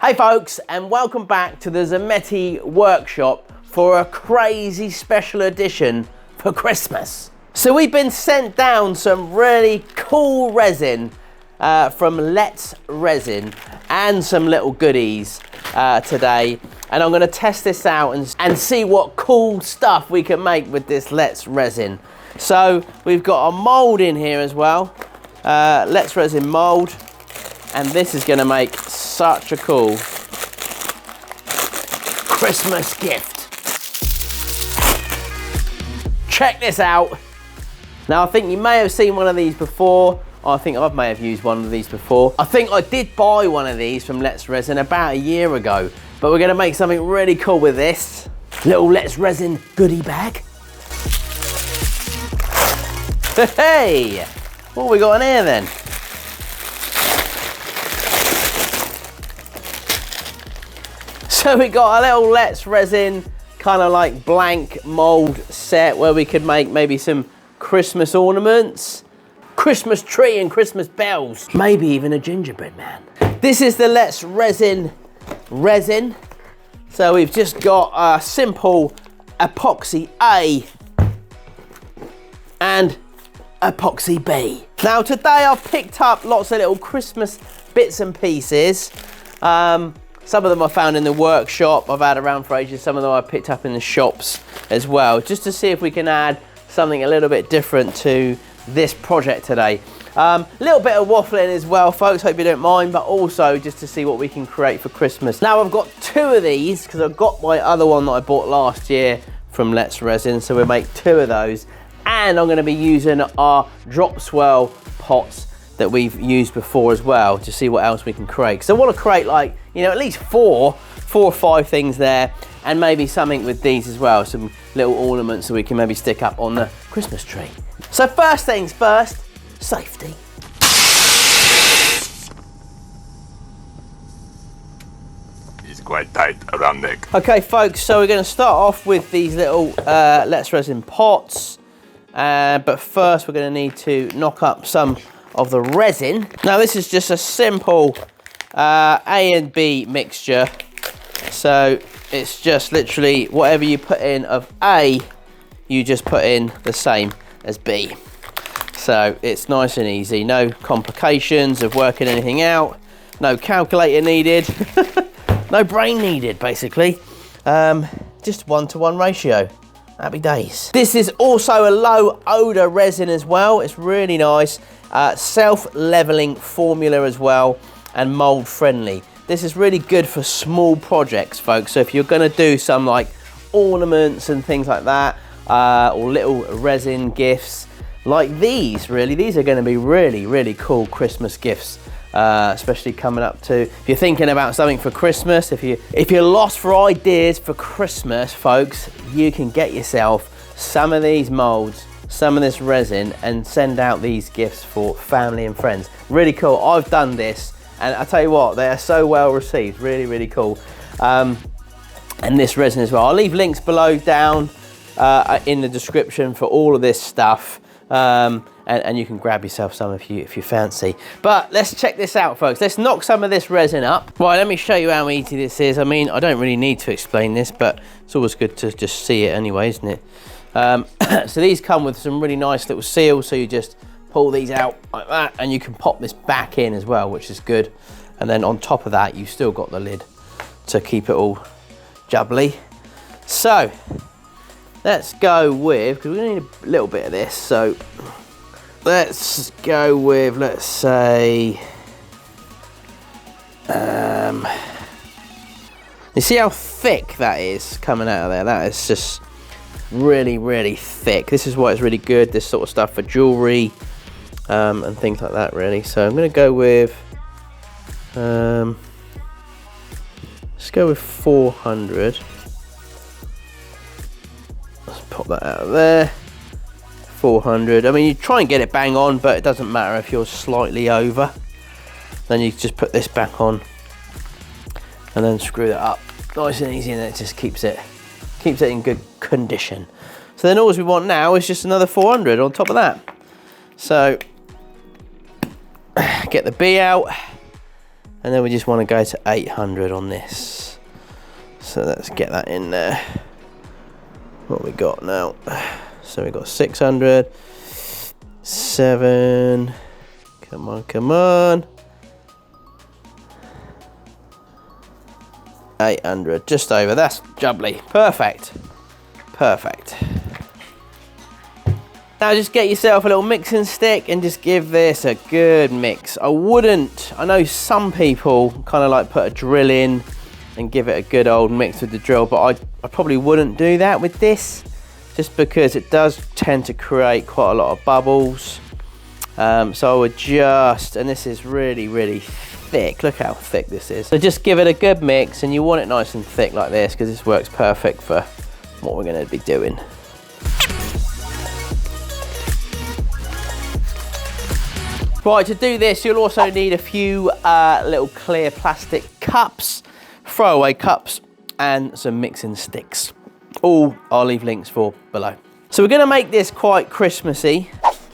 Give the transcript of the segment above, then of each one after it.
Hey folks, and welcome back to the Zammeti workshop for a crazy special edition for Christmas. So we've been sent down some really cool resin from Let's Resin and some little goodies today. And I'm gonna test this out and see what cool stuff we can make with this Let's Resin. So we've got a mold in here as well. Let's Resin mold. And this is gonna make such a cool Christmas gift. Check this out. Now I think you may have seen one of these before. I think I may have used one of these before. I think I did buy one of these from Let's Resin about a year ago, but we're gonna make something really cool with this. Little Let's Resin goodie bag. Hey, what have we got in here then? So we got a little Let's Resin kind of like blank mold set where we could make maybe some Christmas ornaments, Christmas tree and Christmas bells, maybe even a gingerbread man. This is the Let's Resin resin. So we've just got a simple epoxy A and epoxy B. Now today I've picked up lots of little Christmas bits and pieces. Some of them I found in the workshop, I've had around for ages. Some of them I picked up in the shops as well, just to see if we can add something a little bit different to this project today. A little bit of waffling as well, folks, hope you don't mind, but also just to see what we can create for Christmas. Now I've got two of these, because I've got my other one that I bought last year from Let's Resin, so we'll make two of those. And I'm gonna be using our drop swirl pots that we've used before as well to see what else we can create. So I want to create like, you know, at least four or five things there, and maybe something with these as well, some little ornaments that we can maybe stick up on the Christmas tree. So first things first, safety. It's quite tight around neck. Okay folks, so we're going to start off with these little Let's Resin pots, but first we're going to need to knock up some of the resin. Now this is just a simple A and B mixture. So it's just literally whatever you put in of A, you just put in the same as B. So it's nice and easy, no complications of working anything out, no calculator needed, no brain needed basically. Just 1-to-1 ratio. Happy days. This is also a low odor resin as well. It's really nice. Self-leveling formula as well, and mold friendly. This is really good for small projects, folks. So if you're going to do some like ornaments and things like that, or little resin gifts like these, really, these are going to be really cool Christmas gifts. Especially coming up to, if you're thinking about something for Christmas, if you're lost for ideas for Christmas, folks, you can get yourself some of these molds, some of this resin, and send out these gifts for family and friends. Really cool. I've done this, and I tell you what, they are so well received. Really cool. And this resin as well. I'll leave links below down in the description for all of this stuff. And you can grab yourself some if you fancy. But let's check this out, folks. Let's knock some of this resin up. Right, let me show you how easy this is. I mean, I don't really need to explain this, but it's always good to just see it anyway, isn't it? So these come with some really nice little seals, so you just pull these out like that, and you can pop this back in as well, which is good. And then on top of that, you've still got the lid to keep it all jubbly. So let's go with, because we're gonna need a little bit of this, so let's go with, let's say, you see how thick that is coming out of there? That is just really thick. This is why it's really good, this sort of stuff for jewelry and things like that, really. So I'm gonna go with, let's go with 400. Let's pop that out of there. 400. I mean, you try and get it bang on, but it doesn't matter if you're slightly over. Then you just put this back on and then screw that up nice and easy, and it just keeps it in good condition. So then all we want now is just another 400 on top of that. So get the B out, And then we just want to go to 800 on this. So let's get that in there. What we got now? So we got 600, 7, come on, come on. 800, just over, that's jubbly. Perfect, perfect. Now just get yourself a little mixing stick and just give this a good mix. I know some people kind of like put a drill in and give it a good old mix with the drill, but I probably wouldn't do that with this, just because it does tend to create quite a lot of bubbles. So I would just, and this is really, really thick. Look how thick this is. So just give it a good mix, and you want it nice and thick like this, because this works perfect for what we're going to be doing. Right, to do this, you'll also need a few little clear plastic cups, throwaway cups, and some mixing sticks. All I'll leave links for below. So we're gonna make this quite Christmassy.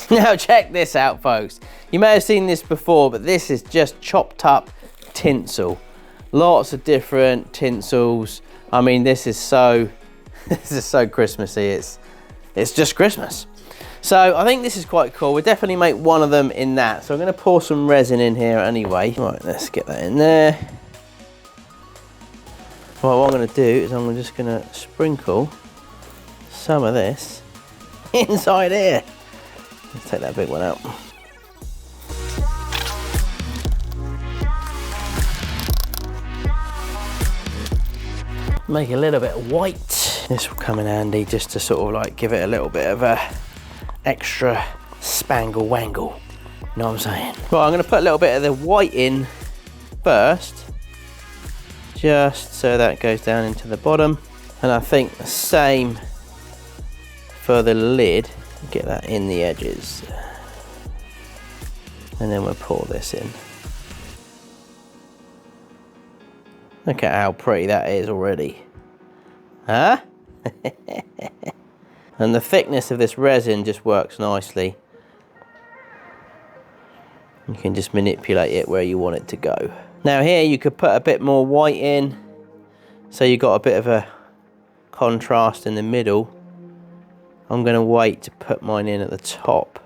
Now check this out, folks. You may have seen this before, but this is just chopped up tinsel. Lots of different tinsels. I mean, this is so Christmassy. It's just Christmas. So I think this is quite cool. We'll definitely make one of them in that. So I'm going to pour some resin in here anyway. Right, let's get that in there. Right, what I'm going to do is I'm just going to sprinkle some of this inside here. Let's take that big one out. Make a little bit of white. This will come in handy just to sort of like give it a little bit of a extra spangle wangle, you know what I'm saying? Right, I'm going to put a little bit of the white in first, just so that goes down into the bottom, and I think the same for the lid. Get that in the edges, and then we'll pour this in. Look at how pretty that is already, huh? And the thickness of this resin just works nicely. You can just manipulate it where you want it to go. Now here you could put a bit more white in, so you got a bit of a contrast in the middle. I'm going to wait to put mine in at the top.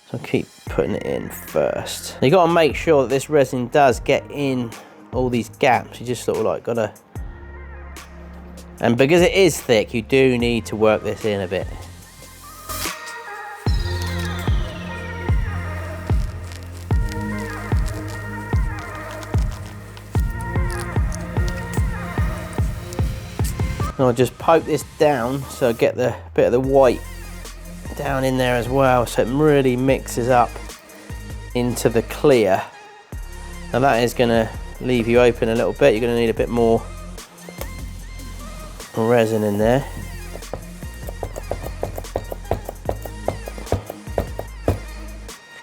So I'll keep putting it in first. You got to make sure that this resin does get in all these gaps. You just sort of like got to. And because it is thick, you do need to work this in a bit. And I'll just poke this down so I get the bit of the white down in there as well, so it really mixes up into the clear. Now that is going to leave you open a little bit. You're going to need a bit more resin in there.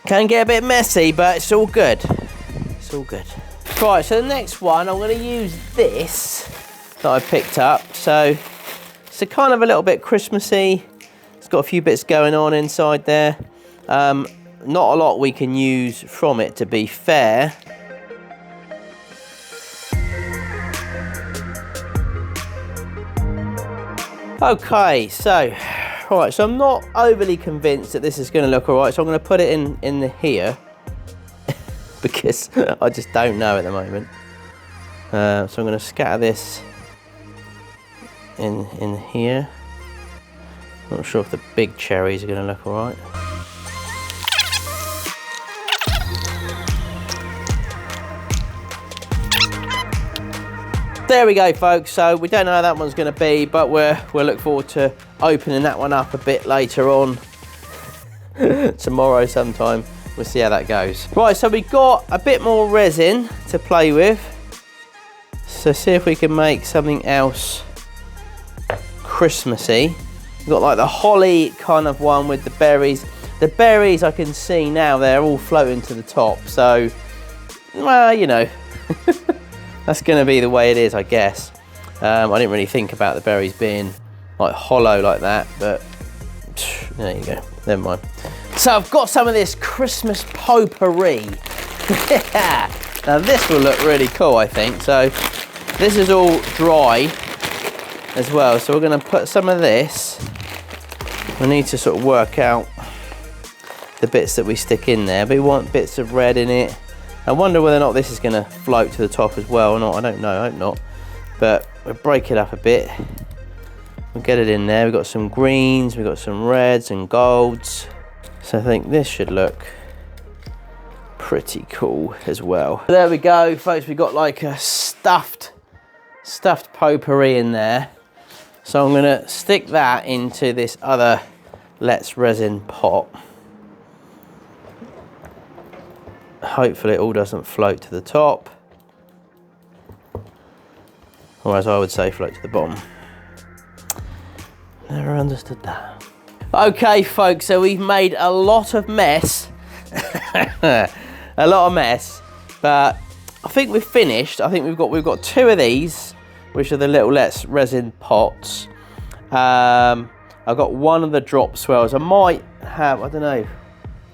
Can get a bit messy, but it's all good. It's all good. Right, so the next one, I'm going to use this that I picked up. So it's a kind of a little bit Christmassy. It's got a few bits going on inside there. Not a lot we can use from it, to be fair. Okay, so right, so I'm not overly convinced that this is going to look all right, so I'm going to put it in the here because I just don't know at the moment. So I'm going to scatter this in here. Not sure if the big cherries are going to look all right. There we go, folks. So we don't know how that one's going to be, but we'll look forward to opening that one up a bit later on tomorrow sometime. We'll see how that goes. Right, so we got a bit more resin to play with. So see if we can make something else Christmassy. We've got like the holly kind of one with the berries. The berries I can see now, they're all floating to the top. So, well, you know. That's going to be the way it is, I guess. I didn't really think about the berries being like hollow like that, but there you go. Never mind. So I've got some of this Christmas potpourri. Now this will look really cool, I think. So this is all dry as well. So we're going to put some of this. We need to sort of work out the bits that we stick in there. But we want bits of red in it. I wonder whether or not this is going to float to the top as well or not. I don't know. I hope not. But we'll break it up a bit. We'll get it in there. We've got some greens. We've got some reds and golds. So I think this should look pretty cool as well. There we go, folks. We've got like a stuffed potpourri in there. So I'm gonna stick that into this other Let's Resin pot. Hopefully it all doesn't float to the top. Or as I would say, float to the bottom. Never understood that. Okay, folks, so we've made a lot of mess. A lot of mess, but I think we've finished. I think we've got two of these, which are the little Let's Resin pots. I've got one of the drop swirls. I might have, I don't know.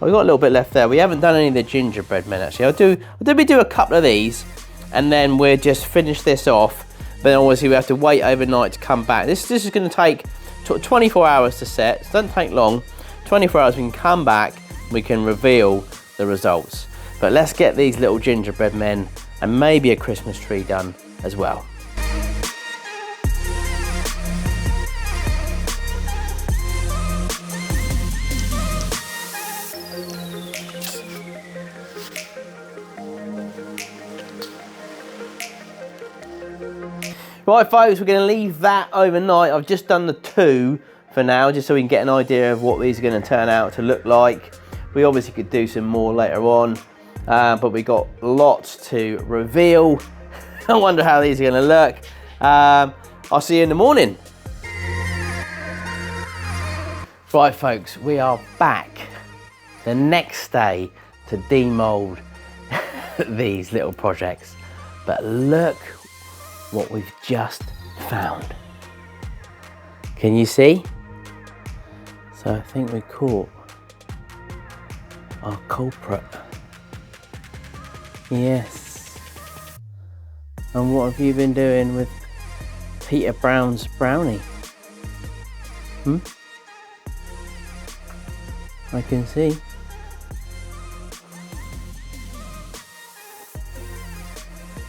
We've got a little bit left there. We haven't done any of the gingerbread men actually. I'll do a couple of these, and then we'll just finish this off. But then obviously we have to wait overnight to come back. This is going to take 24 hours to set. It doesn't take long. 24 hours, we can come back, we can reveal the results. But let's get these little gingerbread men and maybe a Christmas tree done as well. Right, folks, we're going to leave that overnight. I've just done the two for now, just so we can get an idea of what these are going to turn out to look like. We obviously could do some more later on, but we got lots to reveal. I wonder how these are going to look. I'll see you in the morning. Right, folks, we are back the next day to demold these little projects. But look what we've just found. Can you see? So I think we caught our culprit. Yes. And what have you been doing with Peter Brown's brownie? I can see.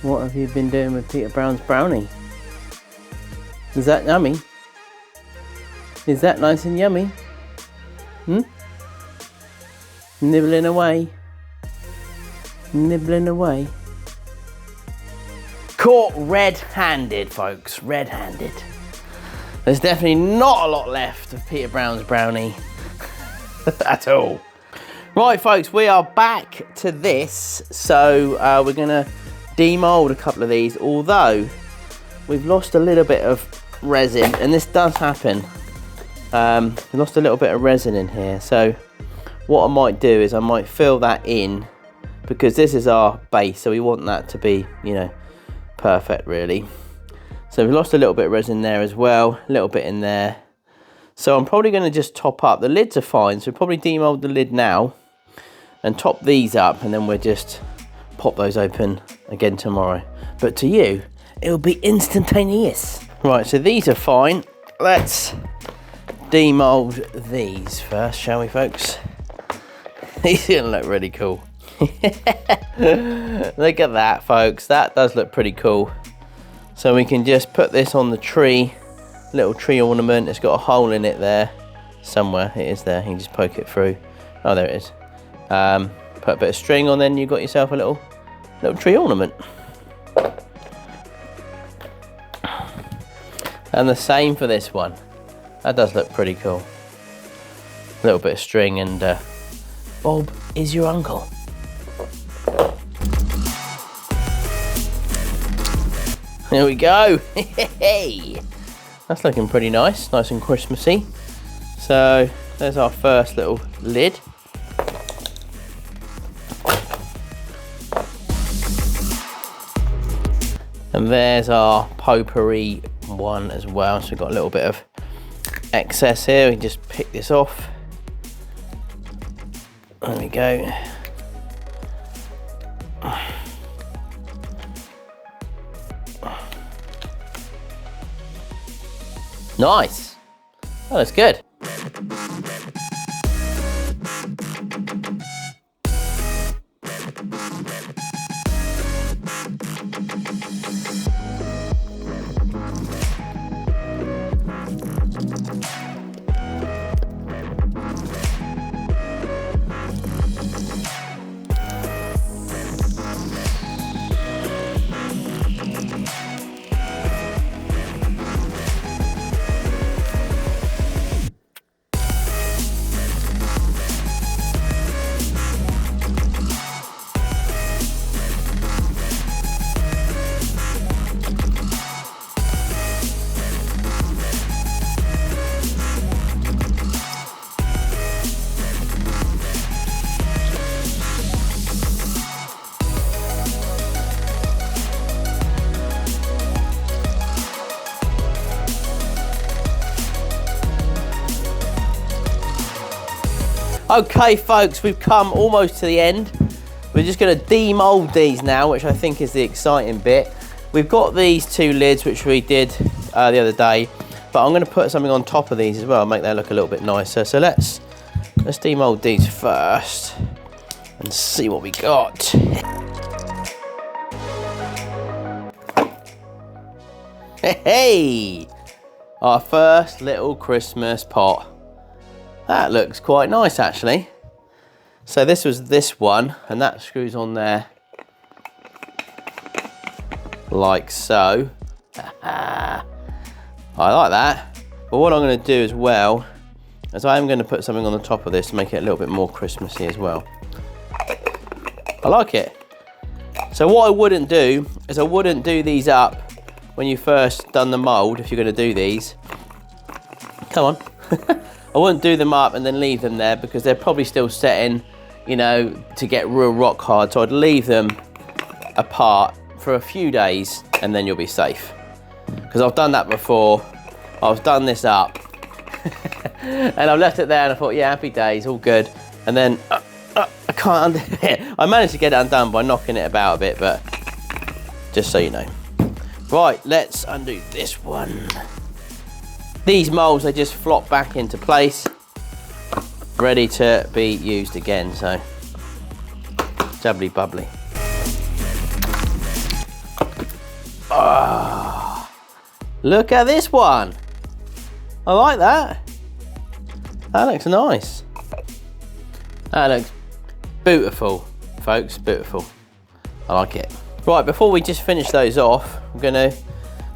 What have you been doing with Peter Brown's brownie? Is that yummy? Is that nice and yummy? Nibbling away. Nibbling away. Caught red-handed, folks. Red-handed. There's definitely not a lot left of Peter Brown's brownie at all. Right, folks, we are back to this. So we're going to demold a couple of these, although we've lost a little bit of resin, and this does happen. We lost a little bit of resin in here, so what I might do is I might fill that in, because this is our base, so we want that to be, you know, perfect really. So we lost a little bit of resin there as well, a little bit in there. So I'm probably going to just top up. The lids are fine, so we'll probably demold the lid now and top these up, and then we'll just pop those open again tomorrow. But to you, it'll be instantaneous. Right, so these are fine. Let's demold these first, shall we, folks? These are gonna look really cool. Look at that, folks. That does look pretty cool. So we can just put this on the tree, little tree ornament. It's got a hole in it there somewhere. It is there. You can just poke it through. Oh, there it is. Put a bit of string on, then you've got yourself a little tree ornament. And the same for this one. That does look pretty cool. A little bit of string, and Bob is your uncle. There we go. Hey, that's looking pretty nice and Christmassy. So there's our first little lid. And there's our potpourri one as well. So we've got a little bit of excess here. We can just pick this off. There we go. Nice. Oh, that's good. Okay folks, we've come almost to the end. We're just going to demold these now, which I think is the exciting bit. We've got these two lids, which we did the other day, but I'm going to put something on top of these as well, make that look a little bit nicer. So let's demold these first and see what we got. Hey, our first little Christmas pot. That looks quite nice actually. So this was this one, and that screws on there like so. I like that. But what I'm going to do as well is I am going to put something on the top of this to make it a little bit more Christmassy as well. I like it. So what I wouldn't do is I wouldn't do these up when you first done the mold, if you're going to do these. Come on. I wouldn't do them up and then leave them there, because they're probably still setting, you know, to get real rock hard. So I'd leave them apart for a few days and then you'll be safe. Because I've done that before. I've done this up and I've left it there and I thought, yeah, happy days, all good. And then I can't undo it. I managed to get it undone by knocking it about a bit, but just so you know. Right, let's undo this one. These molds, they just flop back into place, ready to be used again, so jubbly bubbly. Oh, look at this one. I like that. That looks nice. That looks beautiful, folks, beautiful. I like it. Right, before we just finish those off, I'm gonna,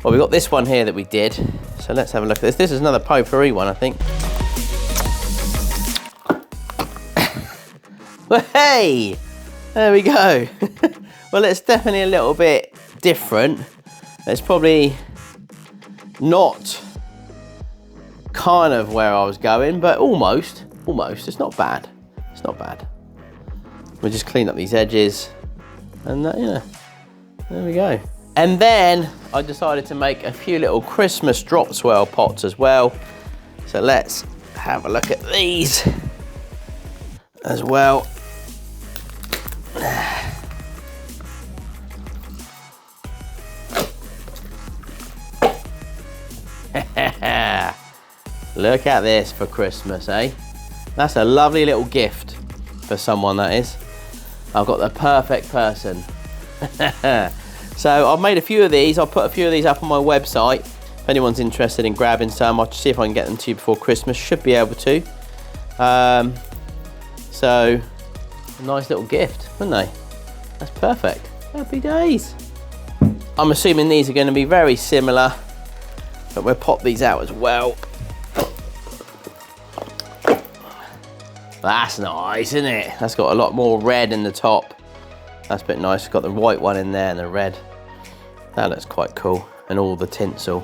well, we've got this one here that we did. So let's have a look at this. This is another potpourri one, I think. Well, hey, there we go. Well, it's definitely a little bit different. It's probably not kind of where I was going, but almost. It's not bad. It's not bad. We'll just clean up these edges, and yeah, there we go. And then I decided to make a few little Christmas drop swirl pots as well. So let's have a look at these as well. Look at this for Christmas, eh? That's a lovely little gift for someone, that is. I've got the perfect person. So I've made a few of these. I'll put a few of these up on my website. If anyone's interested in grabbing some, I'll see if I can get them to you before Christmas. Should be able to. So, a nice little gift, wouldn't they? That's perfect. Happy days. I'm assuming these are going to be very similar, but we'll pop these out as well. That's nice, isn't it? That's got a lot more red in the top. That's a bit nice. It's got the white one in there and the red. That looks quite cool. And all the tinsel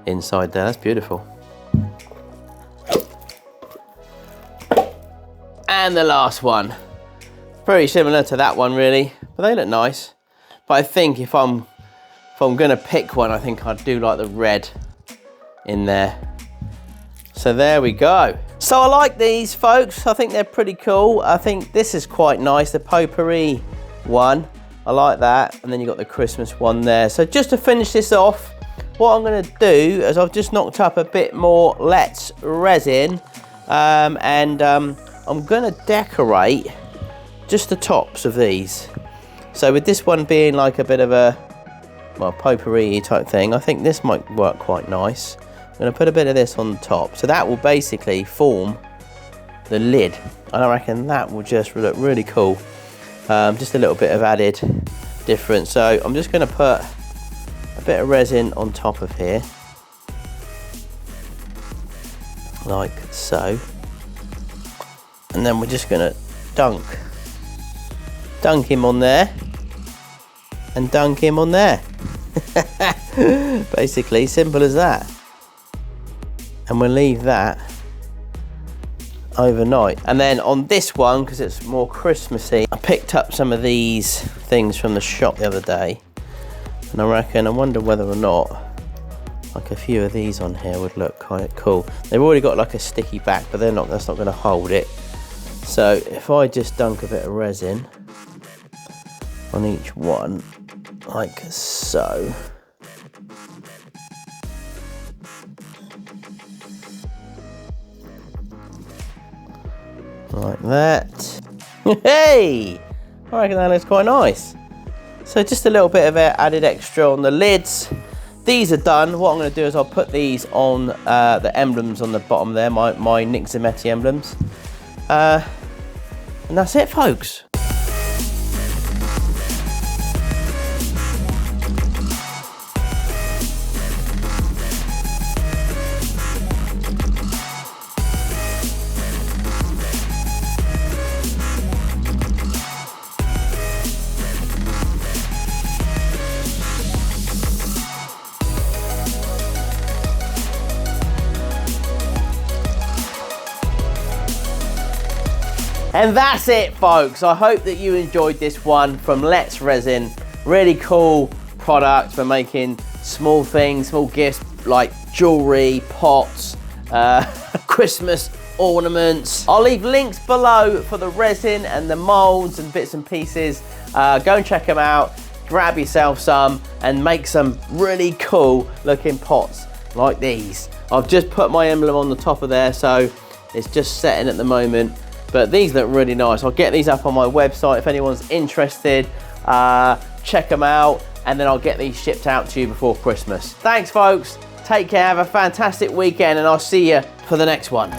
inside there. That's beautiful. And the last one. Very similar to that one, really. But they look nice. But I think if I'm going to pick one, I think I'd do like the red in there. So there we go. So I like these, folks. I think they're pretty cool. I think this is quite nice. The potpourri one. I like that. And then you got the Christmas one there. So just to finish this off, what I'm going to do is I've just knocked up a bit more Let's Resin. I'm going to decorate just the tops of these. So with this one being like a bit of a, well, potpourri type thing, I think this might work quite nice. I'm going to put a bit of this on the top. So that will basically form the lid. And I reckon that will just look really cool. Just a little bit of added difference. So I'm just going to put a bit of resin on top of here. Like so. And then we're just going to dunk him on there. And dunk him on there. Basically, simple as that. And we'll leave that overnight. And then on this one, because it's more Christmassy, I picked up some of these things from the shop the other day, and I wonder whether or not like a few of these on here would look quite cool. They've already got like a sticky back, but that's not going to hold it. So if I just dunk a bit of resin on each one, like so. Like that. Hey! I reckon that looks quite nice. So just a little bit of added extra on the lids. These are done. What I'm going to do is I'll put these on the emblems on the bottom there, my Zammeti emblems. And that's it, folks. And that's it, folks. I hope that you enjoyed this one from Let's Resin. Really cool product for making small things, small gifts like jewelry, pots, Christmas ornaments. I'll leave links below for the resin and the molds and bits and pieces. Go and check them out, grab yourself some and make some really cool looking pots like these. I've just put my emblem on the top of there, so it's just setting at the moment. But these look really nice. I'll get these up on my website if anyone's interested. Check them out, and then I'll get these shipped out to you before Christmas. Thanks, folks. Take care, have a fantastic weekend, and I'll see you for the next one.